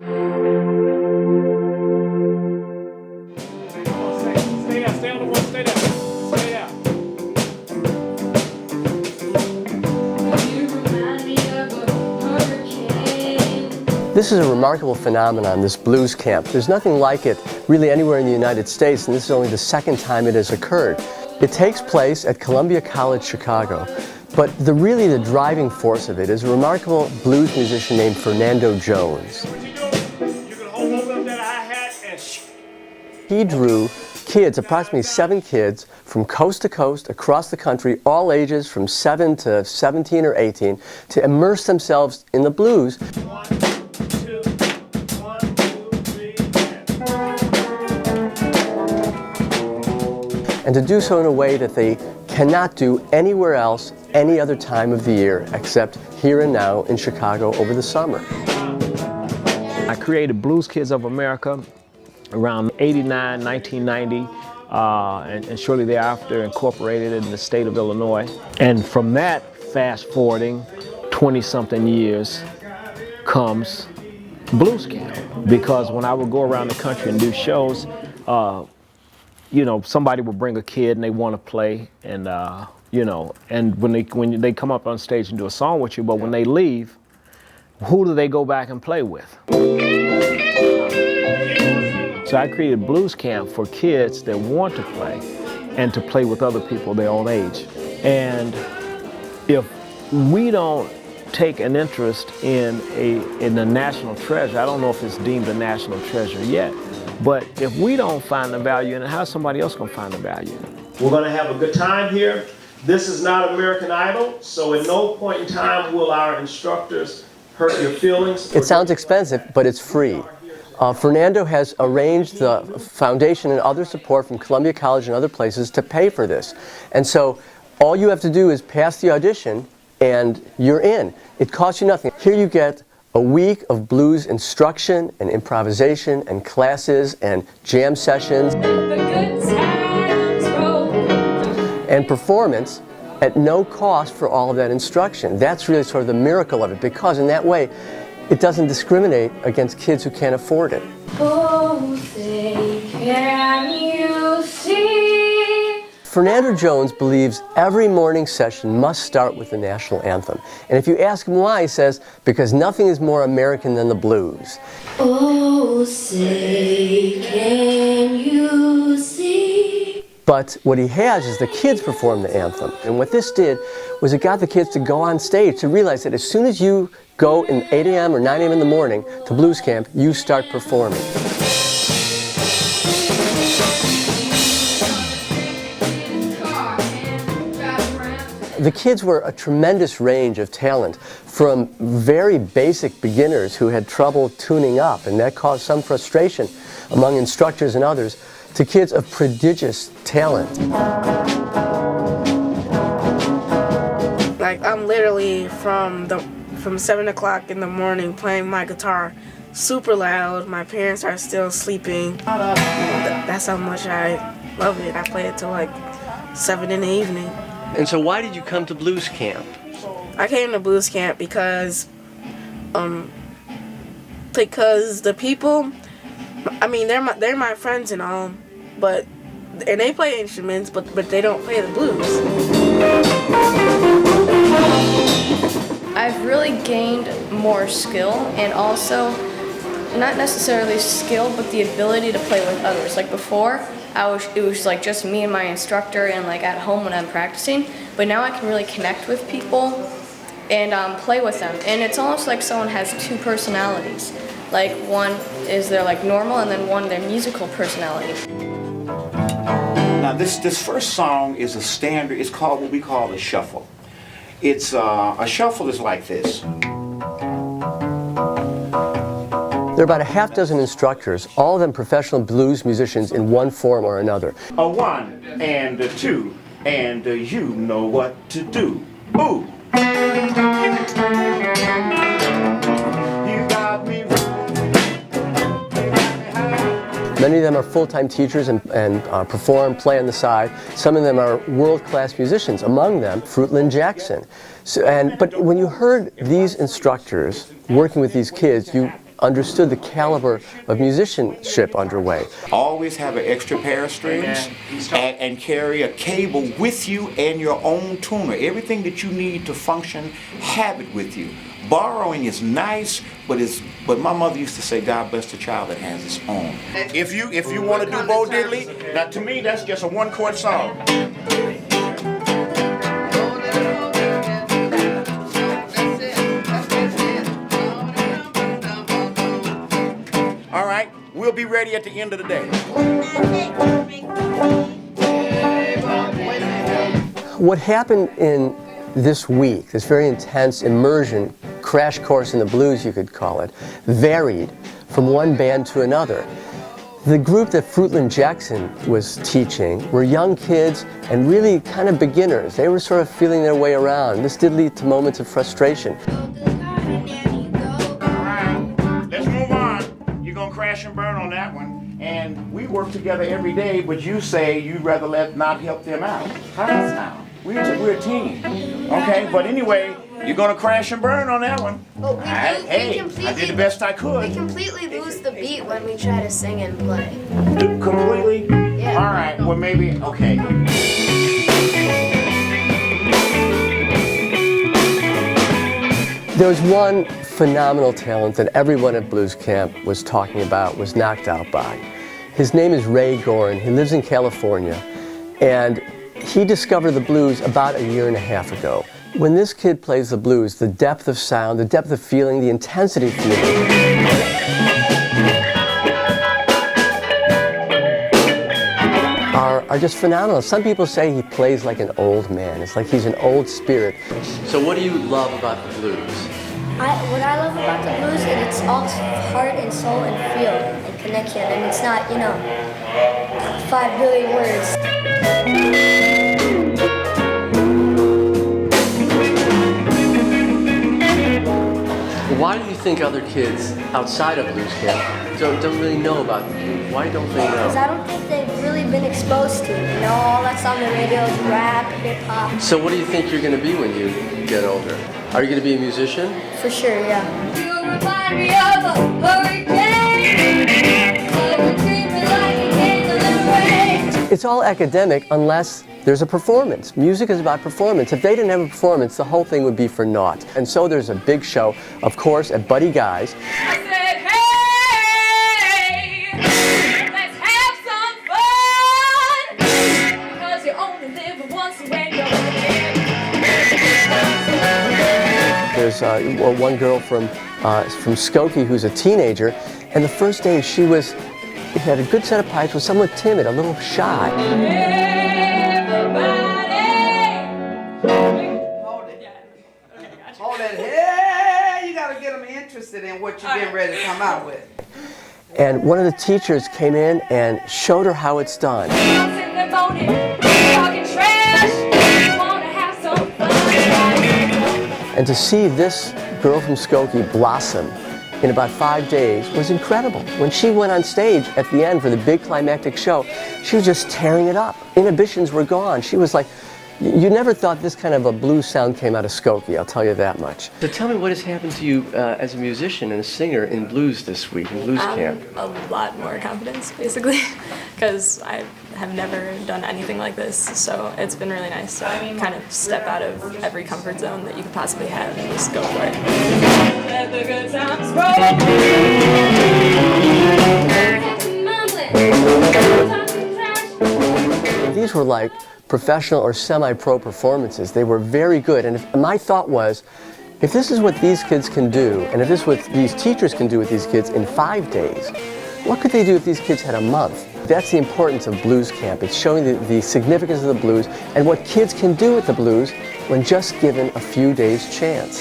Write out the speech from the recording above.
Stay on the one, stay down. Stay down. This is a remarkable phenomenon, this blues camp. There's nothing like it really anywhere in the United States, and this is only the second time it has occurred. It takes place at Columbia College, Chicago, but really the driving force of it is a remarkable blues musician named Fernando Jones. What you do, you can hold over that hi-hat and He drew kids, approximately 7 kids, from coast to coast, across the country, all ages from 7 to 17 or 18, to immerse themselves in the blues. 1, 2, 1, 2, 3, and to do so in a way that they cannot do anywhere else any other time of the year except here and now in Chicago over the summer. I created Blues Kids of America around 89, 1990, and shortly thereafter incorporated it in the state of Illinois. And from that, fast forwarding 20-something years, comes Blues Camp. Because when I would go around the country and do shows, you know, somebody would bring a kid and they want to play, and you know, and when they come up on stage and do a song with you, but when they leave, who do they go back and play with? So I created Blues Camp for kids that want to play and to play with other people their own age. And if we don't take an interest in a national treasure, I don't know if it's deemed a national treasure yet, but if we don't find the value in it, how's somebody else going to find the value in it? We're going to have a good time here. This is not American Idol, so at no point in time will our instructors hurt your feelings. It sounds expensive, but it's free. Fernando has arranged the foundation and other support from Columbia College and other places to pay for this. And so all you have to do is pass the audition and you're in. It costs you nothing. Here you get a week of blues instruction and improvisation and classes and jam sessions and performance at no cost for all of that instruction. That's really sort of the miracle of it, because in that way it doesn't discriminate against kids who can't afford it. Oh, say, can you see? Fernando Jones believes every morning session must start with the national anthem. And if you ask him why, he says, because nothing is more American than the blues. Oh, say, can you see? But what he has is the kids perform the anthem. And what this did was it got the kids to go on stage to realize that as soon as you go in 8 a.m. or 9 a.m. in the morning to blues camp, you start performing. The kids were a tremendous range of talent, from very basic beginners who had trouble tuning up, and that caused some frustration among instructors and others, to kids of prodigious talent. Like, I'm literally from 7 o'clock in the morning playing my guitar super loud. My parents are still sleeping. That's how much I love it. I play it till like 7 in the evening. And so why did you come to blues camp? I came to blues camp because the people, I mean, they're my friends and all, and they play instruments, but they don't play the blues. I've really gained more skill, and also not necessarily skill, but the ability to play with others. Like before, it was like just me and my instructor, and like at home when I'm practicing. But now I can really connect with people and play with them. And it's almost like someone has two personalities. Like one is their like normal, and then one their musical personality. Now this first song is a standard. It's called what we call a shuffle. It's a shuffle is like this. There are about a half dozen instructors, all of them professional blues musicians in one form or another. A 1 and a 2, and you know what to do. Ooh. You got me Many of them are full-time teachers and perform, play on the side. Some of them are world-class musicians, among them Fruitland Jackson. But when you heard these instructors working with these kids, you understood the caliber of musicianship underway. Always have an extra pair of strings and carry a cable with you and your own tuner. Everything that you need to function, have it with you. Borrowing is nice, but my mother used to say, God bless the child that has its own. If you want to do Bo Diddley, now to me that's just a one-chord song. All right, we'll be ready at the end of the day. What happened in this week, this very intense immersion, crash course in the blues you could call it, varied from one band to another. The group that Fruitland Jackson was teaching were young kids and really kind of beginners. They were sort of feeling their way around. This did lead to moments of frustration. Let's move on. You're gonna crash and burn on that one. And we work together every day, but you say you'd rather not help them out. How's that sound? We're a team. Okay, but anyway, you're gonna crash and burn on that one. But we I did the best I could. We completely lose the beat when we try to sing and play. Completely? Yeah. All right, well maybe, okay. There was one phenomenal talent that everyone at Blues Camp was talking about, was knocked out by. His name is Ray Gorin. He lives in California, and he discovered the blues about a year and a half ago. When this kid plays the blues, the depth of sound, the depth of feeling, the intensity of feeling are just phenomenal. Some people say he plays like an old man. It's like he's an old spirit. So what do you love about the blues? What I love about the blues is it's all heart and soul and feel and connection, and it's not, 5 billion words. Why do you think other kids outside of Blues Camp don't really know about the blues? Why don't they know? Because I don't think they've really been exposed to it. All that's on the radio is rap, hip-hop. So what do you think you're going to be when you get older? Are you going to be a musician? For sure, yeah. You remind me of a hurricane. It's all academic unless there's a performance. Music is about performance. If they didn't have a performance, the whole thing would be for naught. And so there's a big show, of course, at Buddy Guy's. I said, hey, let's have some fun, because you only live once when you're There's one girl from Skokie who's a teenager, and the first day she had a good set of pipes, was somewhat timid, a little shy. Hold it. Hey, you got to get them interested in what you're getting ready to come out with. And one of the teachers came in and showed her how it's done. And to see this girl from Skokie blossom in about 5 days was incredible. When she went on stage at the end for the big climactic show, she was just tearing it up. Inhibitions were gone. She was like, you never thought this kind of a blues sound came out of Skokie, I'll tell you that much. So tell me what has happened to you as a musician and a singer in blues this week, in Blues Camp. A lot more confidence, basically, because I have never done anything like this, so it's been really nice to kind of step out of every comfort zone that you could possibly have and just go for it. Let the good times roll. These were like professional or semi-pro performances. They were very good, and my thought was, if this is what these kids can do, and if this is what these teachers can do with these kids in 5 days, what could they do if these kids had a month? That's the importance of Blues Camp. It's showing the significance of the blues and what kids can do with the blues when just given a few days' chance.